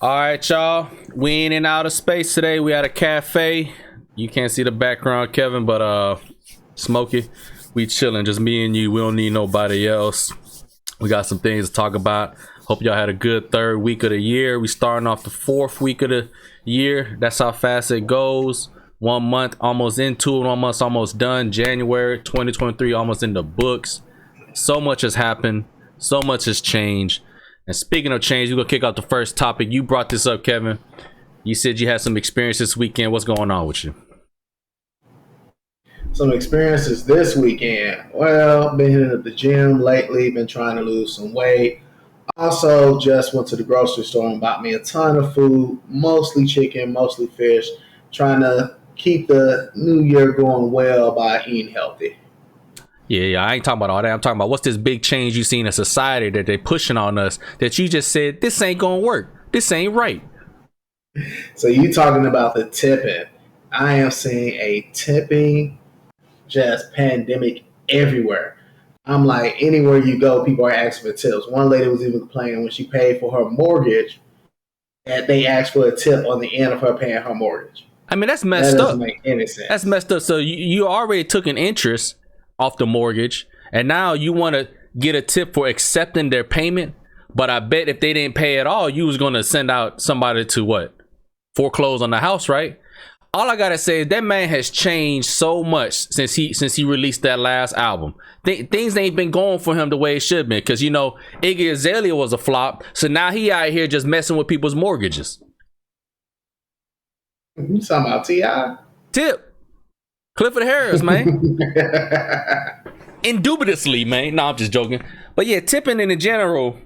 All right, y'all. We ain't in outer space today. We at a cafe. You can't see the background, Kevin, but Smokey, we chilling. Just me and you. We don't need nobody else. We got some things to talk about. Hope y'all had a good third week of the year. We starting off the fourth week of the year. That's how fast it goes. 1 month almost into it. 1 month's almost done. January 2023 almost in the books. So much has happened. So much has changed. And speaking of change, we're gonna kick out the first topic. You brought this up, Kevin. You said you had some experience this weekend. What's going on with you? Some experiences this weekend. Well, been hitting at the gym lately, been trying to lose some weight. Also, just went to the grocery store and bought me a ton of food, mostly chicken, mostly fish, trying to keep the new year going well by eating healthy. Yeah, I ain't talking about all that. I'm talking about what's this big change you see in a society that they're pushing on us that you just said, this ain't gonna work. This ain't right. So you talking about the tipping. I am seeing a tipping just pandemic everywhere. I'm like, anywhere you go, people are asking for tips. One lady was even complaining when she paid for her mortgage that they asked for a tip on the end of her paying her mortgage. I mean, that's messed up. That doesn't make any sense. That's messed up. So you already took an interest off the mortgage, and now you want to get a tip for accepting their payment. But I bet if they didn't pay at all, you was going to send out somebody to what? Foreclose on the house, right? All I gotta say is that man has changed so much since he released that last album. Things ain't been going for him the way it should be, because you know Iggy Azalea was a flop, so now he out here just messing with people's mortgages. You talking about T.I.? Tip Clifford Harris, man. Indubitably, man. No, I'm just joking. But yeah, tipping in general,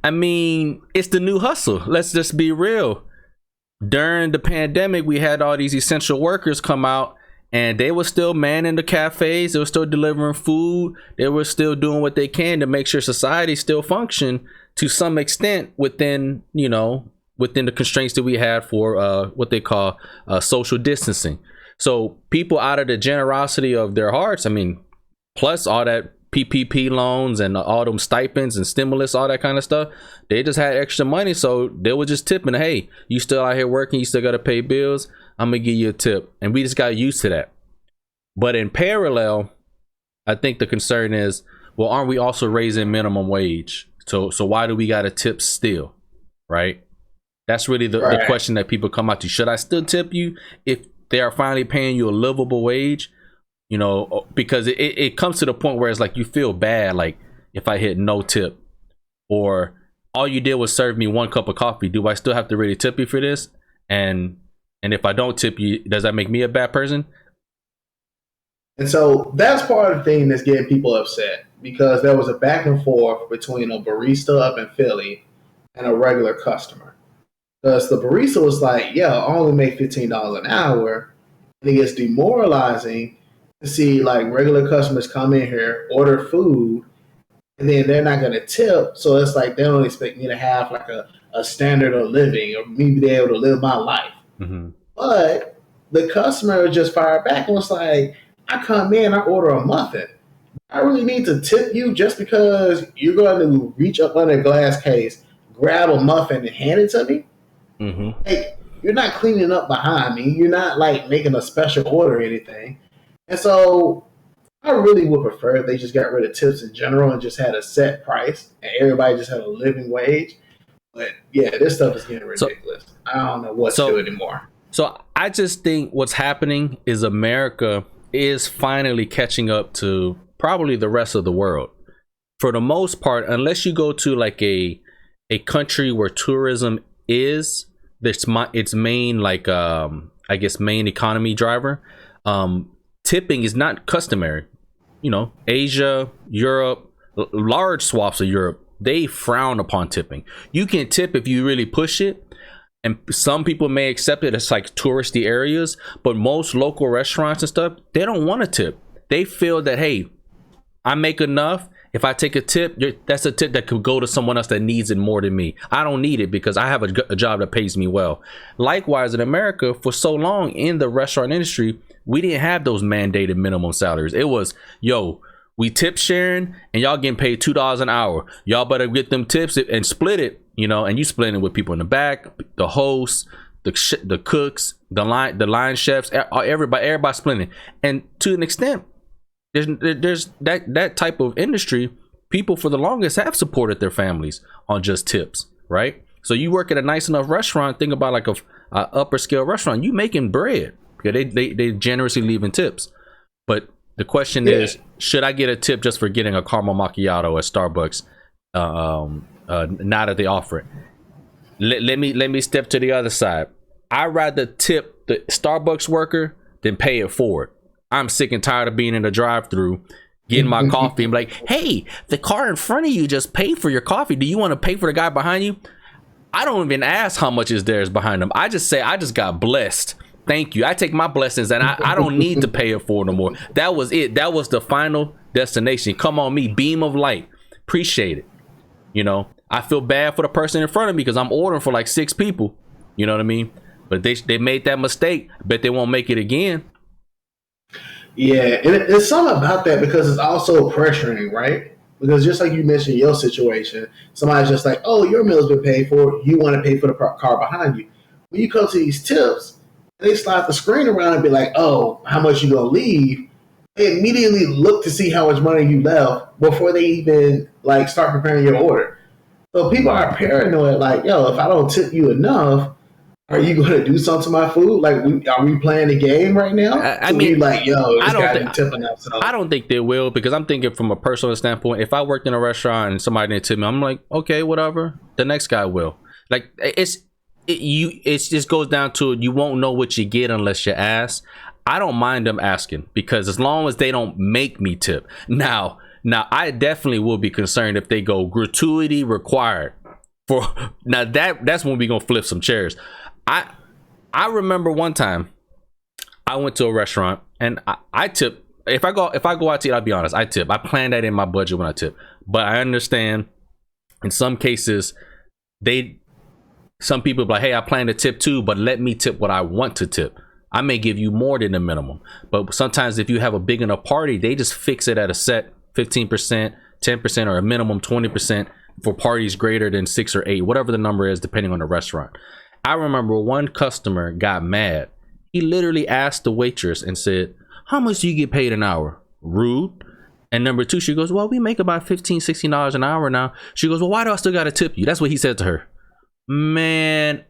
I mean, it's the new hustle. Let's just be real. During the pandemic, we had all these essential workers come out, and they were still manning the cafes. They were still delivering food. They were still doing what they can to make sure society still function to some extent within the constraints that we had for what they call social distancing. So people, out of the generosity of their hearts, I mean, plus all that PPP loans and all them stipends and stimulus, all that kind of stuff, they just had extra money, so they were just tipping. Hey, you still out here working, you still got to pay bills, I'm gonna give you a tip. And we just got used to that. But in parallel, I think the concern is, well, aren't we also raising minimum wage? So why do we got to tip still, right? That's really the question that people come out to. Should I still tip you if they are finally paying you a livable wage? You know, because it comes to the point where it's like you feel bad, like if I hit no tip, or all you did was serve me 1 cup of coffee, do I still have to really tip you for this? And if I don't tip you, does that make me a bad person? And so that's part of the thing that's getting people upset, because there was a back and forth between a barista up in Philly and a regular customer. Because the barista was like, yeah, I only make $15 an hour. And it gets demoralizing to see like regular customers come in here, order food, and then they're not going to tip. So it's like they don't expect me to have like a standard of living or me be able to live my life. Mm-hmm. But the customer just fired back and was like, I come in, I order a muffin. I really need to tip you just because you're going to reach up under a glass case, grab a muffin and hand it to me? Mm-hmm. Like, you're not cleaning up behind me. You're not like making a special order or anything. And so I really would prefer if they just got rid of tips in general and just had a set price and everybody just had a living wage. But yeah, this stuff is getting ridiculous. I don't know what to do anymore. So I just think what's happening is America is finally catching up to probably the rest of the world. For the most part, unless you go to like a country where tourism is its main, like I guess main economy driver, tipping is not customary. You know, Asia, Europe, large swaths of Europe, they frown upon tipping. You can tip if you really push it, and some people may accept it as like touristy areas, but most local restaurants and stuff, they don't want to tip. They feel that, hey, I make enough. If I take a tip, that's a tip that could go to someone else that needs it more than me. I don't need it because I have a job that pays me well. Likewise, in America, for so long in the restaurant industry, we didn't have those mandated minimum salaries. It was, yo, We tip sharing, and y'all getting paid $2 an hour. Y'all better get them tips and split it, you know. And you splitting it with people in the back, the hosts, the cooks, the line chefs, everybody splitting it. And to an extent, there's that type of industry. People for the longest have supported their families on just tips, right? So you work at a nice enough restaurant. Think about like a upper scale restaurant. You making bread because they generously leaving tips. But the question is, should I get a tip just for getting a caramel macchiato at Starbucks? Now that they offer it, let me step to the other side. I'd rather tip the Starbucks worker than pay it forward. I'm sick and tired of being in the drive-through, getting my coffee and be like, hey, the car in front of you just paid for your coffee. Do you want to pay for the guy behind you? I don't even ask how much is theirs behind them. I just say, I just got blessed. Thank you. I take my blessings and I don't need to pay it forward no more. That was it. That was the final destination. Come on me, beam of light. Appreciate it. You know, I feel bad for the person in front of me because I'm ordering for like 6 people. You know what I mean? But they made that mistake. I bet they won't make it again. Yeah, and it's something about that because it's also pressuring, right? Because just like you mentioned your situation, somebody's just like, oh, your meal's been paid for. You want to pay for the car behind you. When you come to these tips, they slide the screen around and be like, oh, how much you going to leave? They immediately look to see how much money you left before they even like start preparing your order. So people are paranoid, like, yo, if I don't tip you enough, are you going to do something to my food? Like, are we playing a game right now? I mean, like, yo, I don't think they will, because I'm thinking from a personal standpoint. If I worked in a restaurant and somebody didn't tip me, I'm like, okay, whatever. The next guy will. Like, it just goes down to you won't know what you get unless you ask. I don't mind them asking, because as long as they don't make me tip. Now I definitely will be concerned if they go gratuity required. Now that's when we gonna flip some chairs. I remember one time I went to a restaurant and I tip. If I go out to eat, I'll be honest, I tip. I plan that in my budget when I tip. But I understand in some cases some people be like, hey, I plan to tip too, but let me tip what I want to tip. I may give you more than the minimum. But sometimes if you have a big enough party, they just fix it at a set 15%, 10%, or a minimum 20% for parties greater than 6 or 8, whatever the number is, depending on the restaurant. I remember one customer got mad. He literally asked the waitress and said, how much do you get paid an hour? Rude. And number 2, she goes, well, we make about $15, $16 an hour now. She goes, well, why do I still got to tip you? That's what he said to her. Man.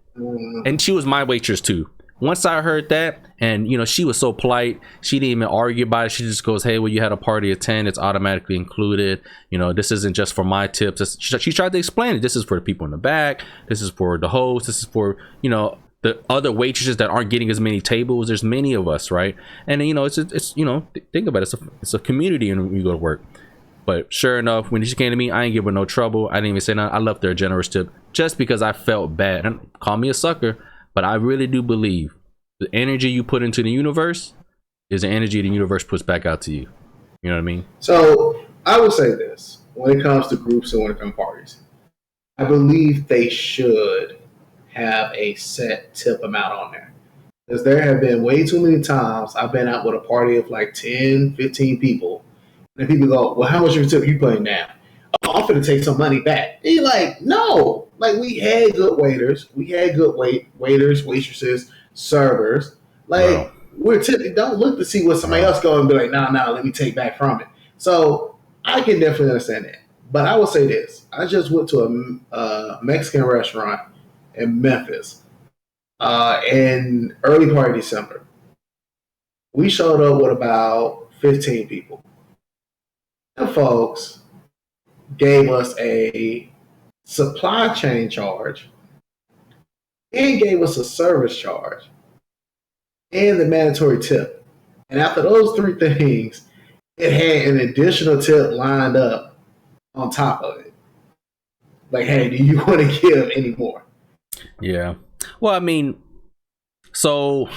And she was my waitress too. Once I heard that, and you know, she was so polite, she didn't even argue about it. She just goes, hey, well, you had a party of 10, it's automatically included. You know, this isn't just for my tips. She tried to explain it. This is for the people in the back. This is for the host. This is for, you know, the other waitresses that aren't getting as many tables. There's many of us, right? And you know, it's you know, think about it. It's a community, and we go to work. But sure enough, when she came to me, I ain't give her no trouble. I didn't even say nothing. I left her a generous tip just because I felt bad. And call me a sucker, but I really do believe the energy you put into the universe is the energy the universe puts back out to you. You know what I mean? So I will say this: when it comes to groups and when it comes to parties, I believe they should have a set tip amount on there. Because there have been way too many times I've been out with a party of like 10, 15 people, and people go, well, how much of a tip you putting down? Oh, I'm finna take some money back. And you're like, no. Like, we had good waiters. We had good waiters, waitresses, servers. Like, wow. We're tipping. Don't look to see what somebody else go and be like, nah, let me take back from it. So I can definitely understand that. But I will say this. I just went to a Mexican restaurant in Memphis in early part of December. We showed up with about 15 people. And folks gave us a supply chain charge and gave us a service charge and the mandatory tip. And after those 3 things, it had an additional tip lined up on top of it. Like, hey, do you want to give any more? Yeah. Well, I mean, so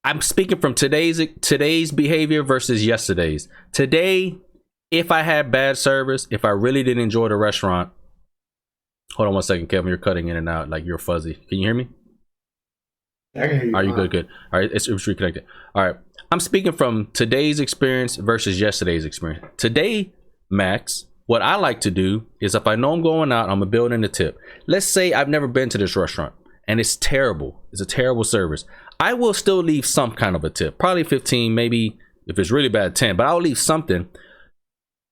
I'm speaking from today's behavior versus yesterday's. Today, if I had bad service, if I really didn't enjoy the restaurant, hold on one second, Kevin, you're cutting in and out like you're fuzzy. Can you hear me? I can hear you. Are you good? All right, it's reconnected. All right, I'm speaking from today's experience versus yesterday's experience. Today, Max, what I like to do is if I know I'm going out, I'm gonna build in a tip. Let's say I've never been to this restaurant and it's terrible. It's a terrible service. I will still leave some kind of a tip, probably 15, maybe if it's really bad, 10, but I'll leave something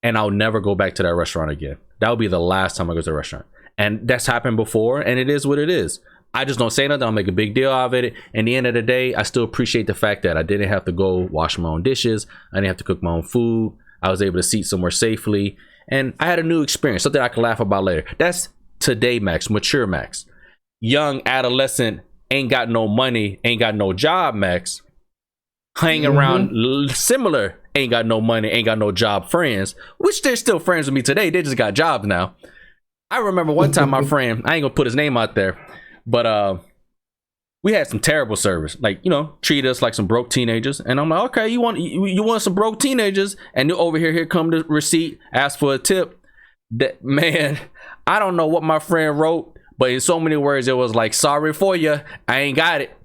and I'll never go back to that restaurant again. That will be the last time I go to the restaurant. And that's happened before, and it is what it is. I just don't say nothing. I'll make a big deal out of it. And at the end of the day, I still appreciate the fact that I didn't have to go wash my own dishes. I didn't have to cook my own food. I was able to seat somewhere safely. And I had a new experience, something I can laugh about later. That's today, Max, mature Max. Young adolescent, ain't got no money, ain't got no job, Max. Hanging around similar, ain't got no money, ain't got no job friends, which they're still friends with me today. They just got jobs now. I remember one time my friend, I ain't gonna put his name out there, but we had some terrible service, like, you know, treat us like some broke teenagers. And I'm like, okay, you want some broke teenagers, and you over here come the receipt, ask for a tip. That, man, I don't know what my friend wrote, but in so many words it was like, sorry for you, I ain't got it,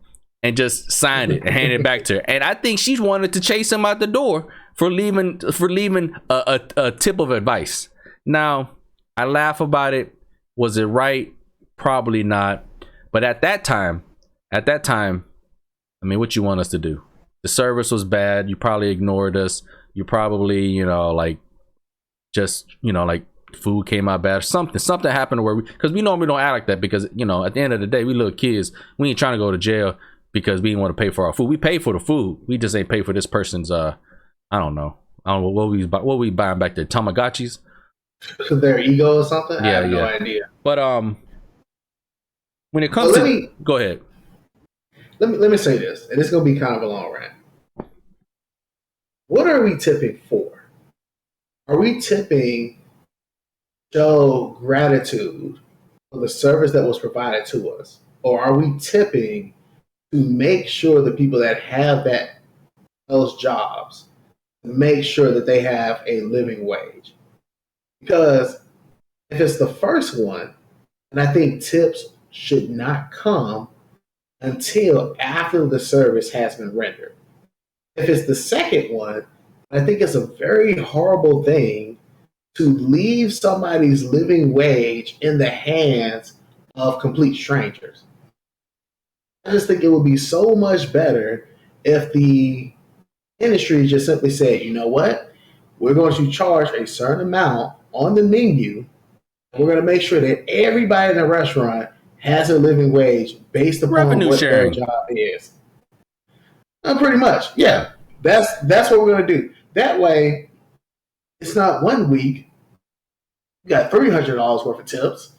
and just signed it and handed it back to her. And I think she wanted to chase him out the door for leaving a tip of advice. Now I laugh about it. Was it right? Probably not. But at that time, I mean, what you want us to do? The service was bad. You probably ignored us. You probably, you know, like, just, you know, like, food came out bad. Something happened where because we normally don't act like that, because, you know, at the end of the day, we little kids. We ain't trying to go to jail because we didn't want to pay for our food. We pay for the food. We just ain't pay for this person's I don't know what we buying back there, Tamagotchis. Their ego or something? Yeah, I have no idea. But when it comes go ahead. Let me say this, and it's gonna be kind of a long rant. What are we tipping for? Are we tipping to show gratitude for the service that was provided to us? Or are we tipping to make sure the people that have those jobs, make sure that they have a living wage? Because if it's the first one, and I think tips should not come until after the service has been rendered. If it's the second one, I think it's a very horrible thing to leave somebody's living wage in the hands of complete strangers. I just think it would be so much better if the industry just simply said, you know what, we're going to charge a certain amount on the menu. We're going to make sure that everybody in the restaurant has a living wage based upon revenue what sharing. their job is. Pretty much, yeah. That's what we're going to do. That way, it's not 1 week, you got $300 worth of tips,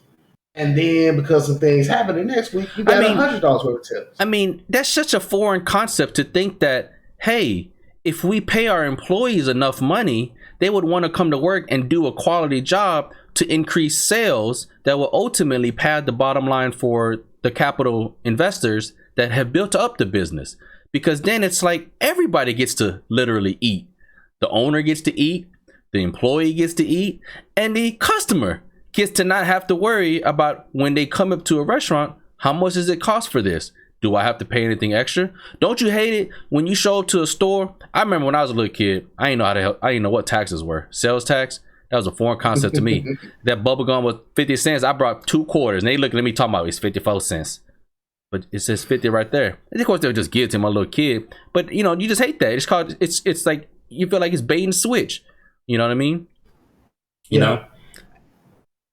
and then because of things happening next week, you got $100 worth of tips. I mean, that's such a foreign concept to think that, hey, if we pay our employees enough money, they would want to come to work and do a quality job to increase sales that will ultimately pad the bottom line for the capital investors that have built up the business. Because then it's like everybody gets to literally eat. The owner gets to eat, the employee gets to eat, and the customer gets to not have to worry about when they come up to a restaurant, how much does it cost for this? Do I have to pay anything extra? Don't you hate it when you show up to a store? I remember when I was a little kid, I didn't know what taxes were. Sales tax? That was a foreign concept to me. That bubble gum was 50 cents. I brought 2 quarters, and they looking at me talking about it's 54 cents. But it says 50 right there. And of course, they'll just give it to my little kid. But, you know, you just hate that. It's like, you feel like it's bait and switch. You know what I mean? You know?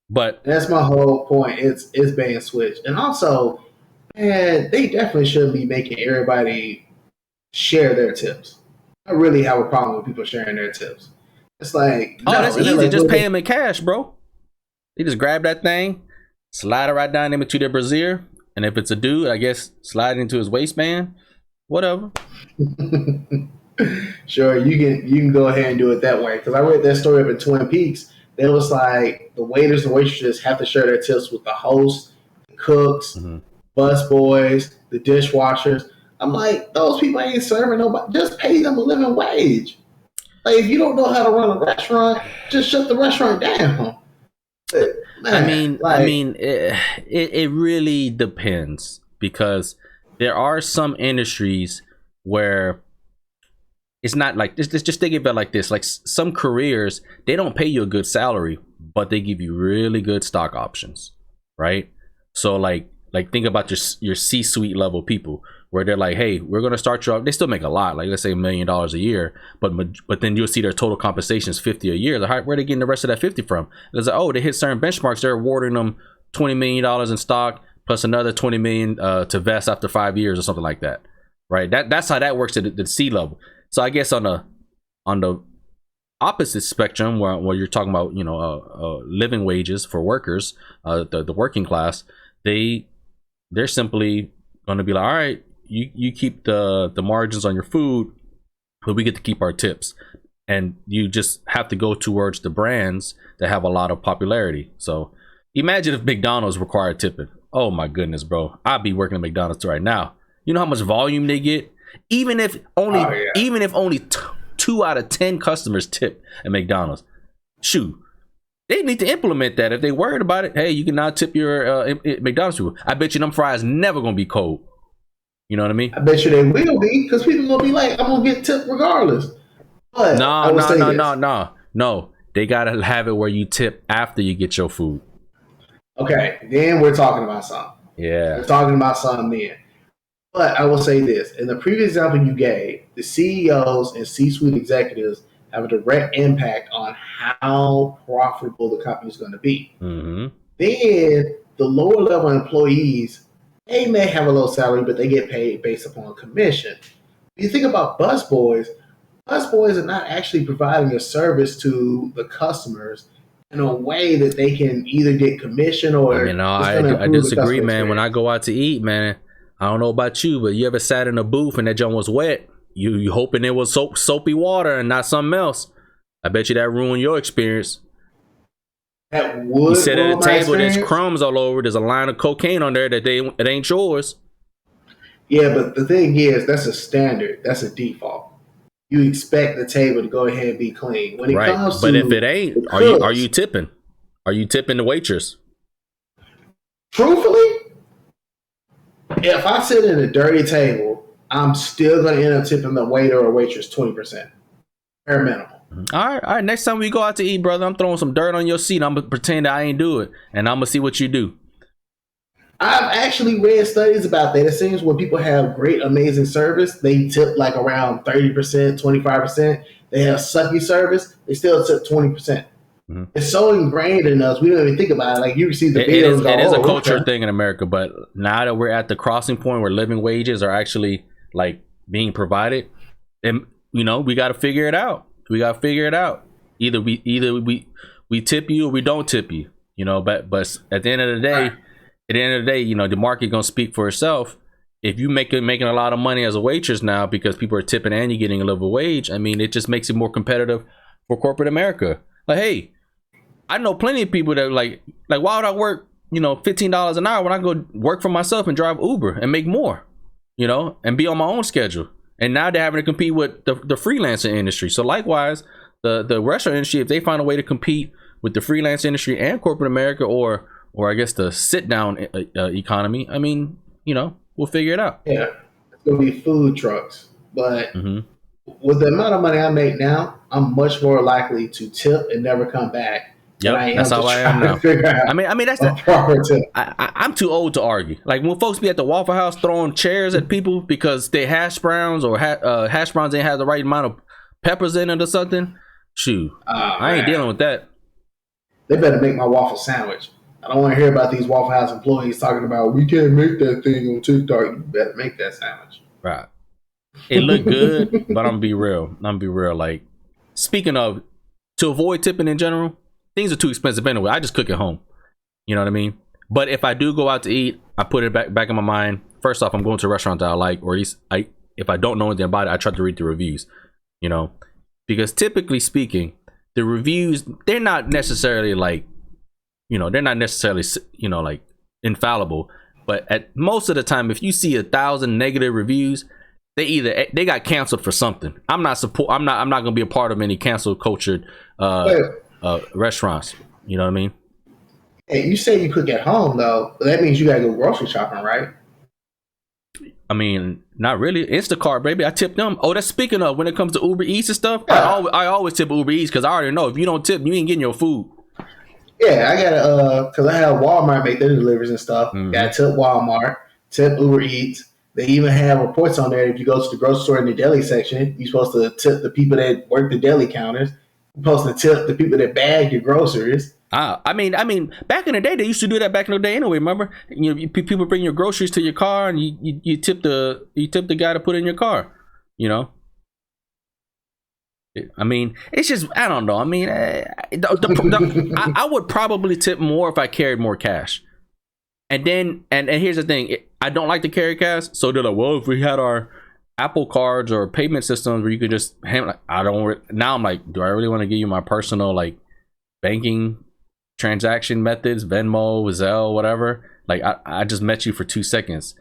But that's my whole point. It's bait and switch. And also, man, they definitely shouldn't be making everybody share their tips. I really have a problem with people sharing their tips. It's like, that's easy. Like, just pay them in cash, bro. They just grab that thing, slide it right down into their brassiere, and if it's a dude, I guess slide it into his waistband. Whatever. Sure, you can go ahead and do it that way. Because I read that story up in Twin Peaks. It was like the waiters and waitresses have to share their tips with the hosts, the cooks, bus boys, the dishwashers. I'm like, those people ain't serving nobody. Just pay them a living wage. Like, if you don't know how to run a restaurant, just shut the restaurant down. Man, it really depends, because there are some industries where it's not like this. Just think about it like this. Like some careers, they don't pay you a good salary, but they give you really good stock options, right? So like think about your C-suite level people where they're like, hey, we're gonna start you off. They still make a lot, like let's say $1 million a year, but then you'll see their total compensation is 50 a year. Like, where are they getting the rest of that 50 from? It's like, oh, they hit certain benchmarks. They're awarding them $20 million in stock plus another 20 million to vest after 5 years or something like that, right? That's how that works at the C level. So I guess on the opposite spectrum, where you're talking about living wages for workers, the working class, they're simply going to be like, all right, you keep the margins on your food, but we get to keep our tips, and you just have to go towards the brands that have a lot of popularity. So imagine if McDonald's required tipping. Oh my goodness, bro, I'd be working at McDonald's right now. You know how much volume they get? Even if only 2 out of 10 customers tip at McDonald's, shoot, they need to implement that. If they worried about it, hey, you can now tip your McDonald's people. I bet you them fries never gonna be cold. You know what I mean? I bet you they will be, because people gonna be like, I'm gonna get tipped regardless. But no. They gotta have it where you tip after you get your food. Okay, then we're talking about something. Yeah, we're talking about something then. But I will say this: in the previous example you gave, the CEOs and C-suite executives have a direct impact on how profitable the company is going to be. Mm-hmm. Then the lower level employees, they may have a low salary, but they get paid based upon commission. When you think about busboys are not actually providing a service to the customers in a way that they can either get commission or. I disagree, man. When I go out to eat, man, I don't know about you, but you ever sat in a booth and that joint was wet? You hoping it was soapy water and not something else. I bet you that ruined your experience. That would. You sit at a table, there's crumbs all over. There's a line of cocaine on there that it ain't yours. Yeah, but the thing is, that's a standard. That's a default. You expect the table to go ahead and be clean. When it comes to, but if it ain't, are you tipping? Are you tipping the waitress? Truthfully, if I sit at a dirty table, I'm still going to end up tipping the waiter or waitress 20%, bare minimum. All right. Next time we go out to eat, brother, I'm throwing some dirt on your seat. I'm gonna pretend that I ain't do it, and I'm gonna see what you do. I've actually read studies about that. It seems when people have great, amazing service, they tip like around 30%, 25%. They have sucky service, they still tip 20%. Mm-hmm. It's so ingrained in us, we don't even think about it. Like you receive the bill. It is a culture thing in America, but now that we're at the crossing point where living wages are actually like being provided, and we got to figure it out. We got to figure it out. Either we tip you or we don't tip you. But at the end of the day. The market gonna speak for itself. If you making a lot of money as a waitress now because people are tipping and you're getting a living wage, I mean, it just makes it more competitive for corporate America. Like, hey, I know plenty of people that like why would I work, $15 an hour when I go work for myself and drive Uber and make more, and be on my own schedule. And now they're having to compete with the freelancer industry. So likewise, the restaurant industry, if they find a way to compete with the freelance industry and corporate America, or I guess the sit-down economy, I mean, we'll figure it out. Yeah, it's going to be food trucks. But with the amount of money I make now, I'm much more likely to tip and never come back. Yep, that's how I am now. I mean, that's the proper tip. I'm too old to argue. Like when folks be at the Waffle House throwing chairs at people because they hash browns or hash browns ain't have the right amount of peppers in it or something. Shoot, I ain't dealing with that. They better make my waffle sandwich. I don't want to hear about these Waffle House employees talking about we can't make that thing on TikTok. You better make that sandwich. Right. It looked good, but I'm gonna be real. Like, speaking of, to avoid tipping in general, things are too expensive anyway. I just cook at home. You know what I mean? But if I do go out to eat, I put it back in my mind. First off, I'm going to a restaurant that I like, or at least if I don't know anything about it, I try to read the reviews. Because typically speaking, the reviews, they're not necessarily like, like infallible, but at most of the time, if you see 1,000 negative reviews, they got canceled for something. I'm not gonna be a part of any cancel cultured restaurants. You know what I mean? Hey, you say you cook at home though, but that means you gotta go grocery shopping, right? I mean, not really. Instacart, baby. I tip them. Oh, that's speaking of when it comes to Uber Eats and stuff. Yeah. I always tip Uber Eats because I already know if you don't tip, you ain't getting your food. Yeah, I gotta because I have Walmart make their deliveries and stuff. Gotta tip Walmart, tip Uber Eats. They even have reports on there. If you go to the grocery store in the deli section, you're supposed to tip the people that work the deli counters. You're supposed to tip the people that bag your groceries. I mean, back in the day, they used to do that back in the day anyway. Remember, people bring your groceries to your car, and you tip the guy to put it in your car. You know. I mean, it's just I don't know. I mean, I would probably tip more if I carried more cash. And then and here's the thing, I don't like to carry cash, so they're like, well, if we had our Apple cards or payment systems where you could just I don't. Now I'm like, do I really want to give you my personal like banking transaction methods, Venmo, Zelle, whatever? Like I just met you for 2 seconds.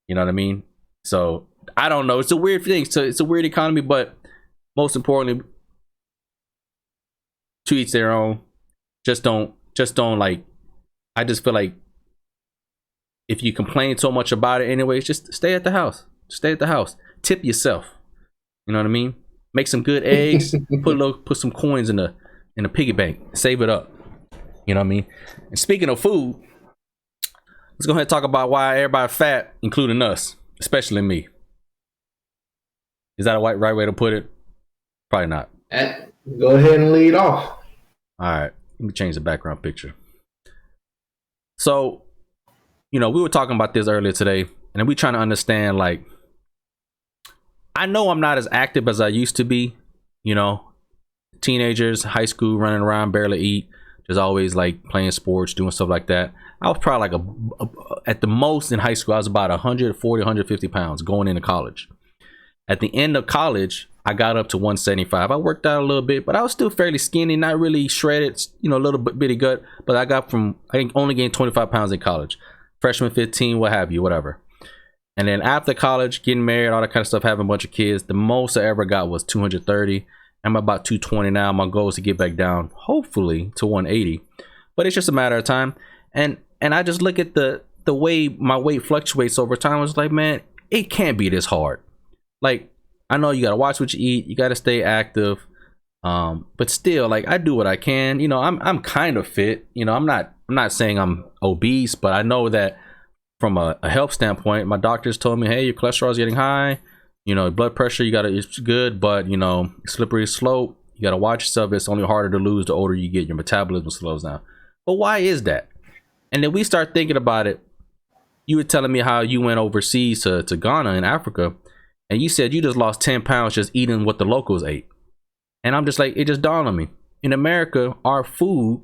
You know what I mean? So I don't know. It's a weird thing. So it's a weird economy, but most importantly, to each their own. Just don't like. I just feel like if you complain so much about it, anyways, just stay at the house. Stay at the house. Tip yourself. You know what I mean? Make some good eggs. put some coins in a piggy bank. Save it up. You know what I mean? And speaking of food, let's go ahead and talk about why everybody fat, including us, especially me. Is that a right way to put it? Probably not. Go ahead and lead off. All right. Let me change the background picture. So, we were talking about this earlier today, and we trying to understand, like, I know I'm not as active as I used to be, teenagers, high school, running around, barely eat, just always like playing sports, doing stuff like that. I was probably like at the most in high school, I was about 140, 150 pounds going into college. At the end of college, I got up to 175. I worked out a little bit, but I was still fairly skinny, not really shredded, a little bitty gut. But I only gained 25 pounds in college. Freshman 15, what have you, whatever. And then after college, getting married, all that kind of stuff, having a bunch of kids, the most I ever got was 230. I'm about 220 now. My goal is to get back down, hopefully, to 180. But it's just a matter of time. And I just look at the way my weight fluctuates over time. I was like, man, it can't be this hard. Like, I know you gotta watch what you eat, you gotta stay active, but still, like, I do what I can. I'm kind of fit. I'm not saying I'm obese, but I know that from a health standpoint, my doctors told me, hey, your cholesterol is getting high, blood pressure, it's good, but slippery slope, you gotta watch yourself. It's only harder to lose the older you get. Your metabolism slows down. But why is that? And then we start thinking about it. You were telling me how you went overseas to Ghana in Africa, and you said you just lost 10 pounds just eating what the locals ate. And I'm just like, it just dawned on me. In America, our food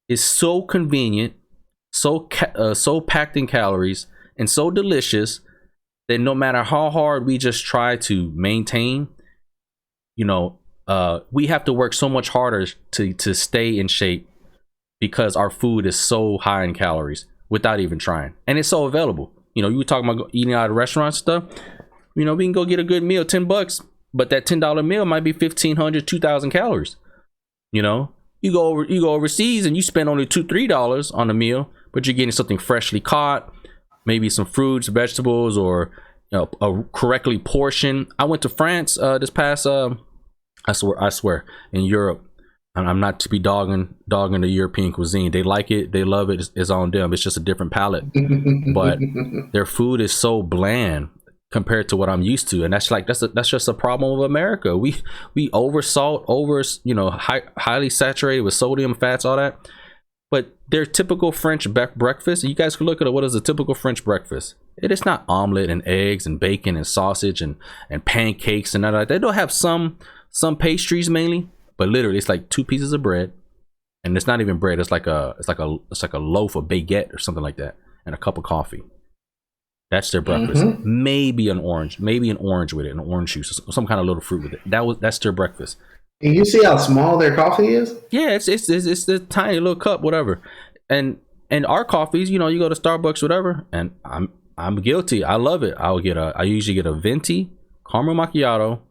is so convenient, so packed in calories, and so delicious that no matter how hard we just try to maintain, we have to work so much harder to stay in shape because our food is so high in calories without even trying. And it's so available. You were talking about eating out of restaurants and stuff. We can go get a good meal, $10, but that $10 meal might be 1,500, 2,000 calories. You go overseas and you spend only $2-3 on a meal, but you're getting something freshly caught, maybe some fruits, vegetables, or a correctly portioned. I went to France this past I swear in Europe. And I'm not to be dogging the European cuisine. They like it, they love it. It's on them. It's just a different palate. But their food is so bland compared to what I'm used to, and that's just a problem with America. We oversalt, highly saturated with sodium, fats, all that. But their typical French breakfast, you guys can look at it. What is a typical French breakfast? It is not omelet and eggs and bacon and sausage and pancakes and all that. They don't have some pastries mainly, but literally it's like 2 pieces of bread, and it's not even bread. It's like a loaf of baguette or something like that, and a cup of coffee. That's their breakfast. Maybe an orange with it, an orange juice, some kind of little fruit with it. That's their breakfast. And you see how small their coffee is? Yeah, it's the tiny little cup, whatever. And our coffees, you go to Starbucks, whatever. And I'm guilty. I love it. I usually get a venti caramel macchiato.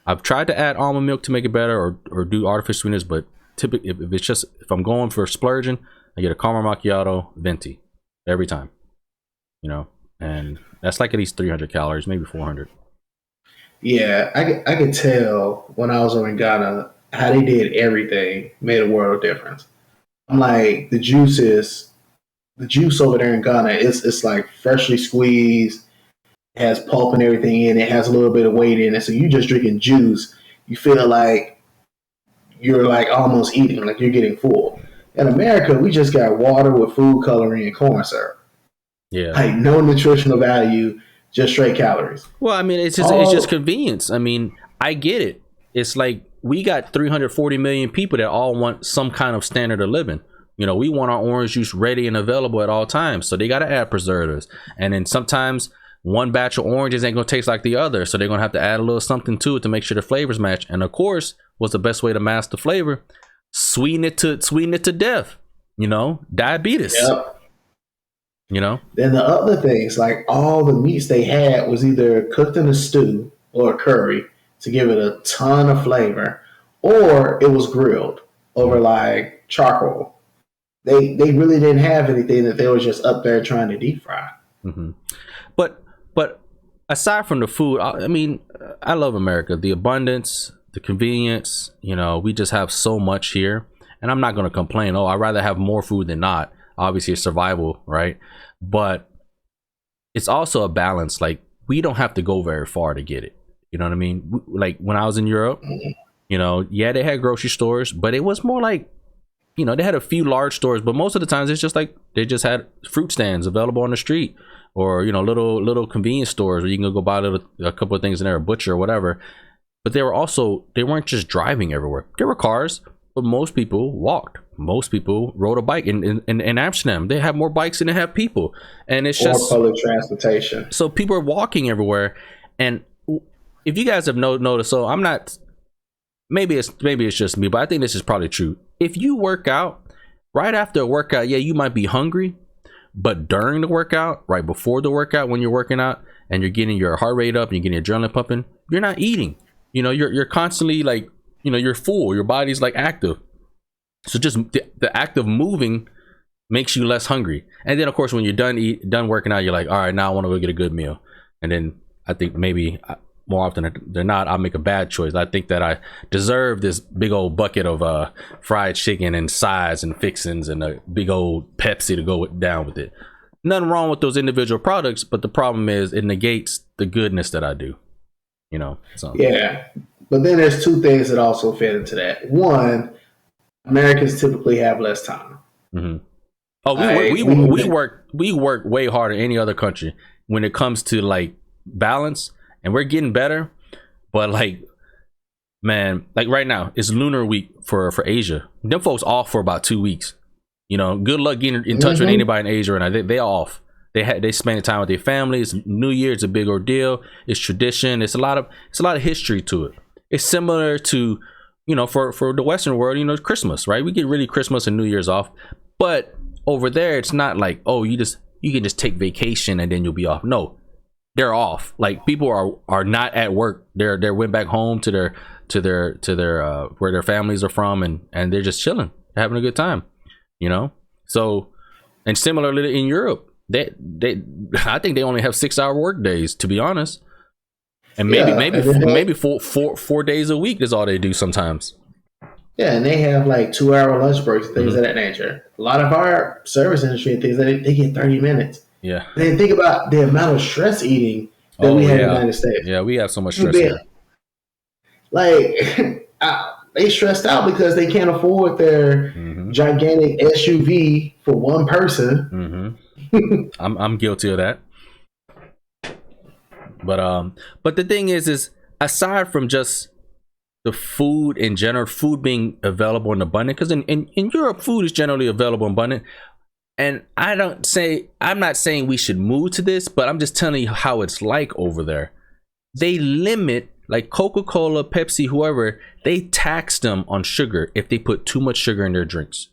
I've tried to add almond milk to make it better, or do artificial sweeteners, but typically if I'm going for splurging, I get a caramel macchiato venti every time. and that's like at least 300 calories, maybe 400. Yeah, I could tell when I was over in Ghana how they did everything made a world of difference. I'm like the juice over there in Ghana. It's like freshly squeezed, has pulp and everything in it, has a little bit of weight in it. So you just drinking juice, you feel like you're like almost eating, like you're getting full. In America, we just got water with food coloring and corn syrup. Yeah. Like no nutritional value, just straight calories. Well, I mean, it's just convenience. I mean, I get it. It's like we got 340 million people that all want some kind of standard of living. You know, we want our orange juice ready and available at all times. So they got to add preservatives. And then sometimes one batch of oranges ain't going to taste like the other. So they're going to have to add a little something to it to make sure the flavors match. And of course, what's the best way to mask the flavor? Sweeten it to death. You know, diabetes. Yep. You know? Then the other things, like all the meats they had was either cooked in a stew or a curry to give it a ton of flavor, or it was grilled over like charcoal. They really didn't have anything that they were just up there trying to deep fry. Mm-hmm. But aside from the food, I mean, I love America. The abundance, the convenience. You know, we just have so much here, and I'm not going to complain. Oh, I'd rather have more food than not. Obviously, it's survival, right? But it's also a balance. Like, we don't have to go very far to get it. You know what I mean? Like when I was in Europe, you know, yeah, they had grocery stores, but it was more like, you know, they had a few large stores, but most of the times it's just like they just had fruit stands available on the street, or, you know, little convenience stores where you can go buy a couple of things in there, a butcher or whatever. But they weren't just driving everywhere. There were cars, but most people walked. Most people rode a bike. In Amsterdam, they have more bikes than they have people, and it's just public transportation. So people are walking everywhere. And if you guys have noticed, so I'm not. Maybe it's just me, but I think this is probably true. If you work out, right after a workout, yeah, you might be hungry, but during the workout, right before the workout, when you're working out and you're getting your heart rate up and you're getting your adrenaline pumping, you're not eating. You know, you're constantly like, you know, you're full. Your body's like active. So just the act of moving makes you less hungry. And then of course, when you're done working out, you're like, all right, now I want to go get a good meal. And then I think maybe more often than not, I'll make a bad choice. I think that I deserve this big old bucket of fried chicken and sides and fixings and a big old Pepsi to go down with it. Nothing wrong with those individual products, but the problem is it negates the goodness that I do. You know. So yeah, but then there's two things that also fit into that. One, Americans typically have less time. Mm-hmm. Oh, we work way harder than any other country when it comes to like balance, and we're getting better. But like, man, like right now it's Lunar Week for Asia. Them folks off for about 2 weeks. You know, good luck getting in touch with anybody in Asia right now. They off. They spend time with their families. New Year, it's a big ordeal. It's tradition. It's a lot of history to it. It's similar to, you know, for the Western world, you know, Christmas, right? We get really Christmas and New Year's off, but over there, it's not like, oh, you can just take vacation and then you'll be off. No, they're off. Like people are not at work. They went back home to their where their families are from, and they're just chilling, having a good time, you know. So, and similarly in Europe, they I think they only have 6-hour work days, to be honest. And maybe 4 days a week is all they do sometimes. Yeah, and they have like 2-hour lunch breaks, things of that nature. A lot of our service industry and things, they get 30 minutes. Yeah. And then think about the amount of stress eating that we have in the United States. Yeah, we have so much stress here. Like, they stressed out because they can't afford their gigantic SUV for one person. I'm guilty of that. But the thing is aside from just the food in general, food being available and abundant, because in Europe, food is generally available and abundant. And I'm not saying we should move to this, but I'm just telling you how it's like over there. They limit, like Coca-Cola, Pepsi, whoever, they tax them on sugar if they put too much sugar in their drinks,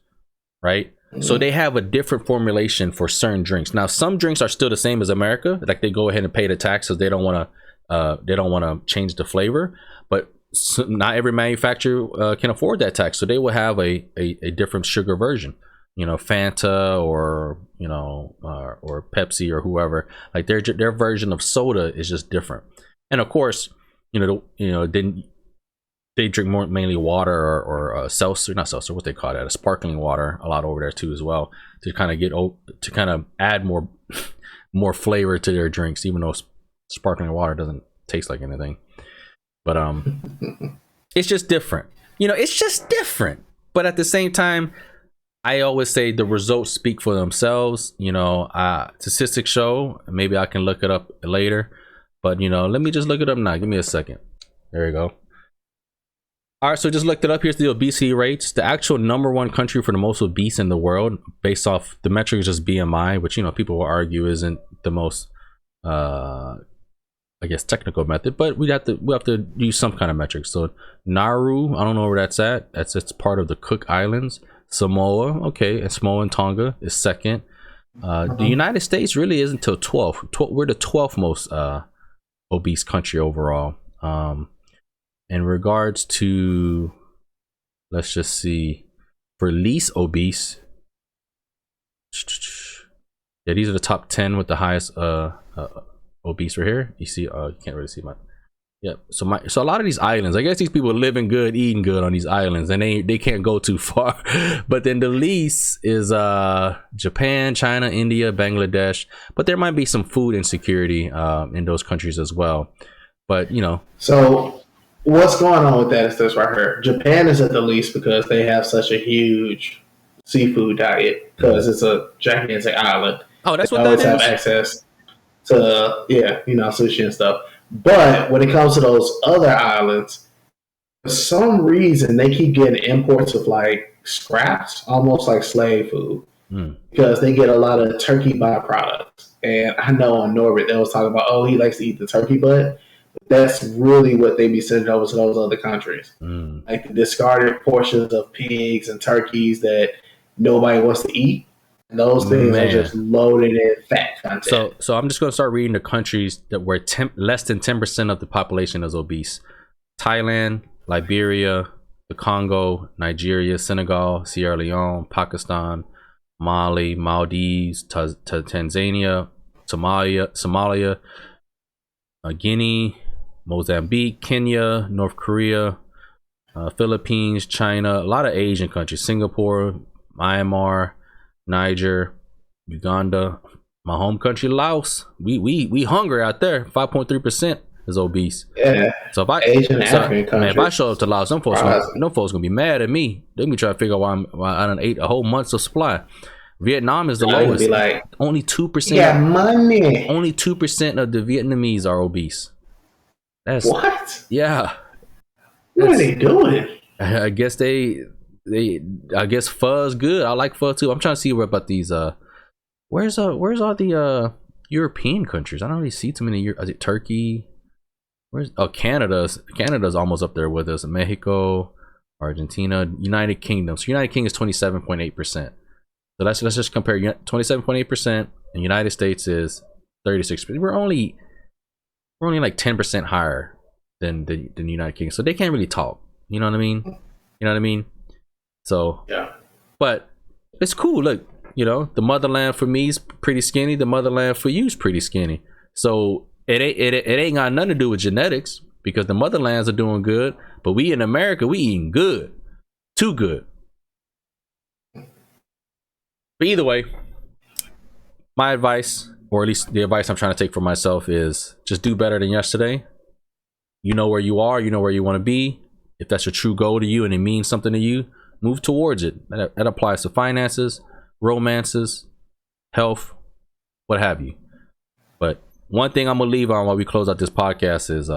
right? So they have a different formulation for certain drinks. Now, some drinks are still the same as America. Like they go ahead and pay the taxes. They don't want to change the flavor. But not every manufacturer can afford that tax. So they will have a different sugar version. Fanta or or Pepsi or whoever. Like their version of soda is just different. And of course, then they drink mainly water or seltzer, not seltzer, what they call that, a sparkling water, a lot over there too as well, to kind of add more flavor to their drinks, even though sparkling water doesn't taste like anything. But it's just different. It's just different. But at the same time, I always say the results speak for themselves. Statistics show. Maybe I can look it up later, but let me just look it up now. Give me a second. There you go. All right, so just looked it up. Here's the obesity rates. The actual number one country for the most obese in the world, based off the metric, is just BMI, which people will argue isn't the most, I guess, technical method. But we have to use some kind of metric. So Nauru, I don't know where that's at. It's part of the Cook Islands. Samoa, okay, and Samoa and Tonga is second. The United States really isn't until 12th. We're the 12th most obese country overall. In regards to, let's just see, for least obese, yeah, these are the top 10 with the highest obese right here. You see, you can't really see my, yeah. So a lot of these islands, I guess these people living good, eating good on these islands, and they can't go too far. But then the least is Japan, China, India, Bangladesh. But there might be some food insecurity in those countries as well. But so. What's going on with that is this right here. Japan is at the least because they have such a huge seafood diet because it's a gigantic island. Oh, that's they what that is? Have access to, sushi and stuff. But when it comes to those other islands, for some reason, they keep getting imports of like scraps, almost like slave food, because they get a lot of turkey byproducts. And I know on Norbert, they was talking about, he likes to eat the turkey butt. That's really what they be sending over to those other countries. Like the discarded portions of pigs and turkeys that nobody wants to eat. And those things are just loaded in fat content. So I'm just going to start reading the countries that were less than 10% of the population is obese. Thailand, Liberia, the Congo, Nigeria, Senegal, Sierra Leone, Pakistan, Mali, Maldives, Tanzania, Somalia, Guinea, Mozambique, Kenya, North Korea, Philippines, China, a lot of Asian countries, Singapore, Myanmar, Niger, Uganda, my home country, Laos. We hungry out there. 5.3% is obese. Yeah. So if I show up to Laos, them folks gonna be mad at me. They be trying to figure out why I done ate a whole month's of supply. Vietnam is the lowest. Be like, only 2%. Yeah, money. Only 2% of the Vietnamese are obese. That's what? Yeah. What are they doing? I guess I guess pho is good. I like pho too. I'm trying to see about these. Where's all the European countries? I don't really see too many. Is it Turkey? Canada's almost up there with us. Mexico, Argentina, United Kingdom. So United Kingdom is 27.8%. So let's just compare 27.8%, and United States is 36%. We're only like 10% higher than the United Kingdom. So they can't really talk. You know what I mean? So yeah. But it's cool. Look, the motherland for me is pretty skinny. The motherland for you is pretty skinny. So it ain't got nothing to do with genetics, because the motherlands are doing good, but we in America, we eating good. Too good. But either way, my advice, or at least the advice I'm trying to take for myself, is just do better than yesterday. You know where you are, you know where you want to be. If that's a true goal to you and it means something to you, move towards it. That applies to finances, romances, health, what have you. But one thing I'm gonna leave on while we close out this podcast is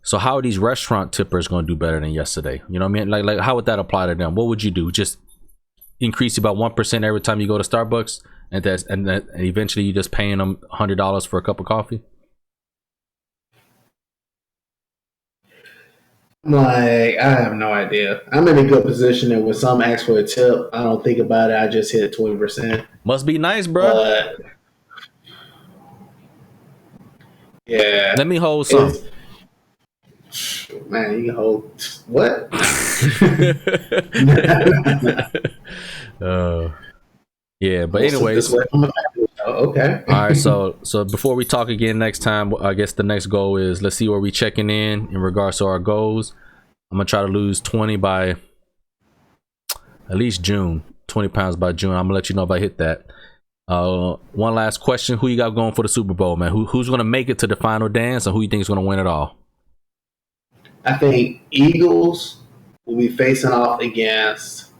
so how are these restaurant tippers gonna do better than yesterday? You know what I mean? Like how would that apply to them? What would you do? Just increase about 1% every time you go to Starbucks, and eventually you just paying them $100 for a cup of coffee? Like, I have no idea. I'm in a good position that when some ask for a tip, I don't think about it. I just hit 20%. Must be nice, bro. Yeah. Let me hold some. Man, you can hold what? Yeah, but anyways. Okay. All right, so before we talk again next time, I guess the next goal is let's see where we checking in regards to our goals. I'm gonna try to lose 20 by at least June, 20 pounds by June. I'm gonna let you know if I hit that. One last question: who you got going for the Super Bowl, man? Who's gonna make it to the final dance, and who you think is gonna win it all? I think Eagles will be facing off against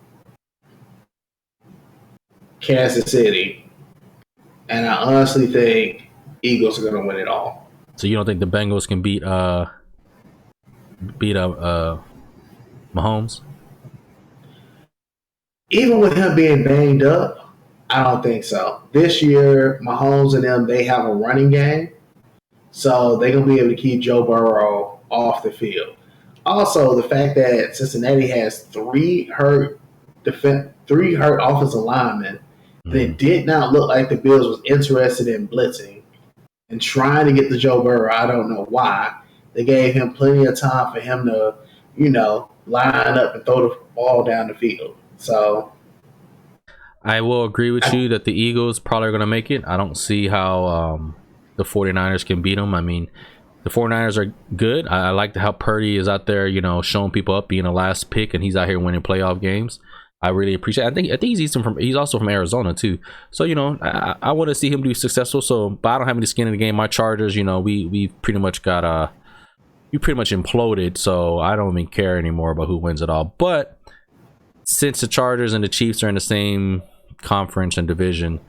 Kansas City, and I honestly think Eagles are gonna win it all. So you don't think the Bengals can beat Mahomes? Even with him being banged up, I don't think so. This year, Mahomes and them, they have a running game, so they're going to be able to keep Joe Burrow off the field. Also, the fact that Cincinnati has three hurt offensive linemen, and it did not look like the Bills was interested in blitzing and trying to get to Joe Burrow. I don't know why. They gave him plenty of time for him to, line up and throw the ball down the field. So I will agree with you that the Eagles probably are going to make it. I don't see how the 49ers can beat them. I mean, the 49ers are good. I like how Purdy is out there, showing people up, being the last pick, and he's out here winning playoff games. I really appreciate it. I think he's also from Arizona too. So, I want to see him be successful. So, but I don't have any skin in the game. My Chargers, we pretty much got we pretty much imploded. So I don't even care anymore about who wins it all. But since the Chargers and the Chiefs are in the same conference and division,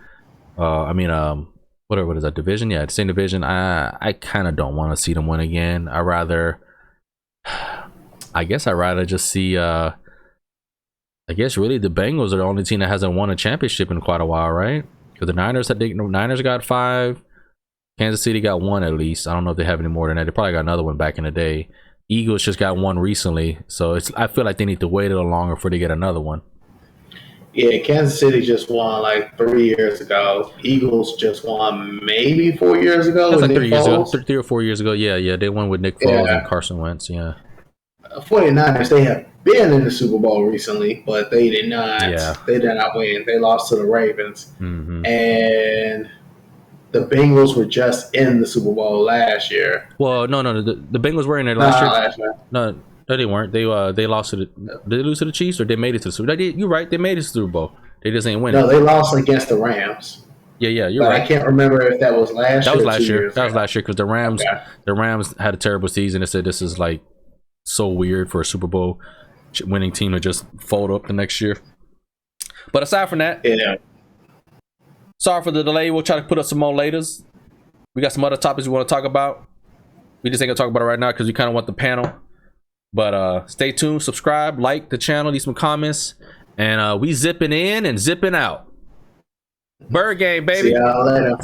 what is that division? Yeah, the same division. I kind of don't want to see them win again. I'd rather just see. I guess really the Bengals are the only team that hasn't won a championship in quite a while, right? Because the Niners got 5, Kansas City got 1 at least. I don't know if they have any more than that. They probably got another one back in the day. Eagles just got 1 recently, so I feel like they need to wait a little longer before they get another one. Yeah, Kansas City just won like 3 years ago. Eagles just won maybe 4 years ago. That's like 3 years ago, 3 or 4 years ago. Yeah, they won with Nick Foles and Carson Wentz. Yeah. 49ers, they have been in the Super Bowl recently, but they did not. Yeah. They did not win. They lost to the Ravens, and the Bengals were just in the Super Bowl last year. Well, no, the Bengals were in there last year. No, they weren't. They lost to did they lose to the Chiefs or they made it to the Super Bowl? You're right. They made it to the Super Bowl. They just ain't winning. No, they lost against the Rams. Yeah, you're right. I can't remember if that was last year. That was last year. That was last year because the Rams had a terrible season. They said this is like so weird for a Super Bowl winning team to just fold up the next year. But aside from that, sorry for the delay. We'll try to put up some more laters. We got some other topics we want to talk about. We just ain't gonna talk about it right now because we kind of want the panel. But stay tuned, subscribe, like the channel, leave some comments, and we zipping in and zipping out. Bird game, baby. See y'all later.